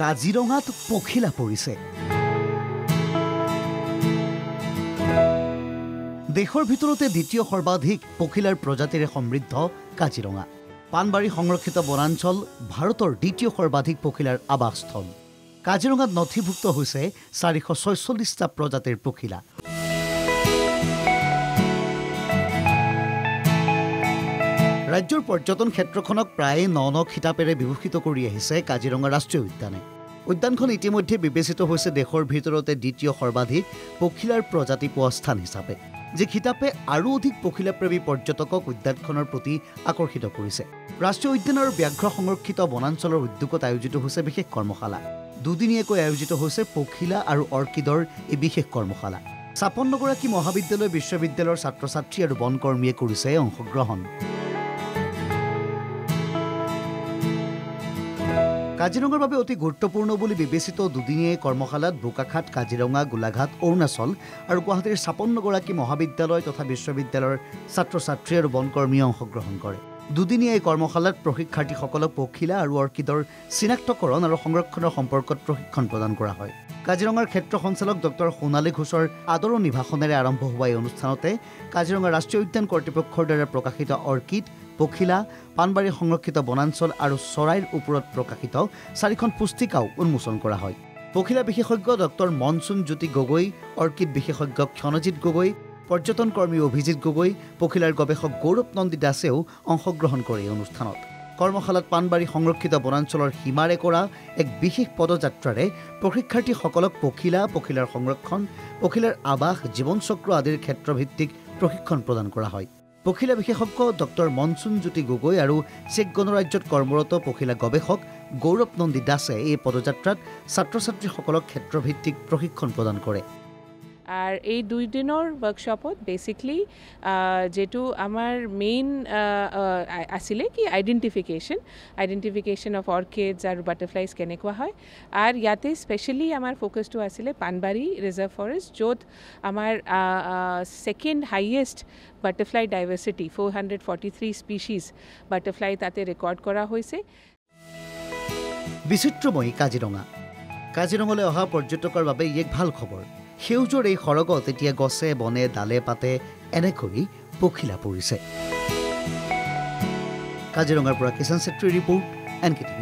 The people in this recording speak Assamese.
কাজিৰঙাত পখিলা পৰিছে। দেশৰ ভিতৰতে দ্বিতীয় সৰ্বাধিক পখিলাৰ প্ৰজাতিৰে সমৃদ্ধ কাজিৰঙা। পানবাৰী সংৰক্ষিত বনাঞ্চল ভাৰতৰ দ্বিতীয় সৰ্বাধিক পখিলাৰ আৱাসস্থল। কাজিৰঙাত নথিভুক্ত হৈছে 446টা প্ৰজাতিৰ পখিলা। ৰাজ্যৰ পৰ্যটন ক্ষেত্ৰখনক প্ৰায় 9 খিতাপেৰে বিভূষিত কৰি আহিছে কাজিৰঙা ৰাষ্ট্ৰীয় উদ্যানে। উদ্যানখন ইতিমধ্যে বিবেচিত হৈছে দেশৰ ভিতৰতে দ্বিতীয় সৰ্বাধিক পখিলাৰ প্ৰজাতি পোৱা স্থান হিচাপে, যি খিতাপে আৰু অধিক পখিলাপ্ৰেমী পৰ্যটকক উদ্যানখনৰ প্ৰতি আকৰ্ষিত কৰিছে। ৰাষ্ট্ৰীয় উদ্যান আৰু ব্যাঘ্ৰ সংৰক্ষিত বনাঞ্চলৰ উদ্যোগত আয়োজিত হৈছে বিশেষ কৰ্মশালা। দুদিনীয়াকৈ আয়োজিত হৈছে পখিলা আৰু অৰ্কিডৰ এই বিশেষ কৰ্মশালা। 56গৰাকী মহাবিদ্যালয় বিশ্ববিদ্যালয়ৰ ছাত্ৰ ছাত্ৰী আৰু বনকৰ্মীয়ে কৰিছে অংশগ্ৰহণ। কাজিৰঙাৰ বাবে অতি গুৰুত্বপূৰ্ণ বুলি বিবেচিত দুদিনীয়া কৰ্মশালাত বোকাখাট, কাজিৰঙা, গোলাঘাট, অৰুণাচল আৰু গুৱাহাটীৰ 56গৰাকী মহাবিদ্যালয় তথা বিশ্ববিদ্যালয়ৰ ছাত্ৰ ছাত্ৰী আৰু বনকৰ্মীয়ে অংশগ্ৰহণ কৰে। দুদিনীয়া এই কৰ্মশালাত প্ৰশিক্ষাৰ্থীসকলক পখিলা আৰু অৰ্কিডৰ চিনাক্তকৰণ আৰু সংৰক্ষণৰ সম্পৰ্কত প্ৰশিক্ষণ প্ৰদান কৰা হয়। কাজিৰঙাৰ ক্ষেত্ৰ সঞ্চালক ডক্টৰ সোণালী ঘোষৰ আদৰণি ভাষণেৰে আৰম্ভ হোৱা এই অনুষ্ঠানতে কাজিৰঙা ৰাষ্ট্ৰীয় উদ্যান কৰ্তৃপক্ষৰ দ্বাৰা প্ৰকাশিত অৰ্কিড, পখিলা, পানবাৰী সংৰক্ষিত বনাঞ্চল আৰু চৰাইৰ ওপৰত প্ৰকাশিত 4খন পুস্তিকাও উন্মোচন কৰা হয়। পখিলা বিশেষজ্ঞ doctor monsoon Jyoti Gogoi, orchid বিশেষজ্ঞ ক্ষণজিৎ গগৈ, পৰ্যটন কৰ্মী অভিজিৎ গগৈ, পখিলাৰ গৱেষক গৌৰৱ নন্দী দাসেও অংশগ্ৰহণ কৰে এই অনুষ্ঠানত। কৰ্মশালাত পানবাৰী সংৰক্ষিত বনাঞ্চলৰ সীমাৰে কৰা এক বিশেষ পদযাত্ৰাৰে প্ৰশিক্ষাৰ্থীসকলক পখিলাৰ সংৰক্ষণ, পখিলাৰ আৱাস, জীৱনচক্ৰ আদিৰ ক্ষেত্ৰভিত্তিক প্ৰশিক্ষণ প্ৰদান কৰা হয়। পখিলা বিশেষজ্ঞ ডক্টৰ মনচুন জ্যোতি গগৈ আৰু চেক গণৰাজ্যত কৰ্মৰত পখিলা গৱেষক গৌৰৱ নন্দী দাসে এই পদযাত্ৰাত ছাত্ৰ ছাত্ৰীসকলক ক্ষেত্ৰভিত্তিক প্ৰশিক্ষণ প্ৰদান কৰে। আৰ এই 2 দিনৰ ওয়াৰ্কশপত বেসিকলি যেটো আমাৰ মেইন আসলে কি আইডেন্টিফিকেশন অফ অৰ্কিডস আৰ বাটাৰফ্লাইজ কেনেকুৱা হয়। আৰ ইয়াতে স্পেশালি আমাৰ ফোকাসটো আসলে পানবাৰী ৰিজাৰ্ভ ফৰেস্ট, য'ত আমাৰ সেকেন্ড হাইয়েস্ট বাটাৰফ্লাই ডাইভাৰ্সিটি 443 স্পিচিজ বাটাৰফ্লাই তাতে ৰেকৰ্ড কৰা হয়েছে। বিচিত্ৰময়ী কাজিৰঙালৈ অহা পৰ্যটকৰ বাবে এক ভাল খবৰ। সেউজৰ এই সৰগত এতিয়া গছে বনে ডালে পাতে এনেকৈ পখিলা পৰিছে। কাজিৰঙাৰ পৰা কিষাণ চেত্ৰীৰ ৰিপৰ্ট, NKTV+।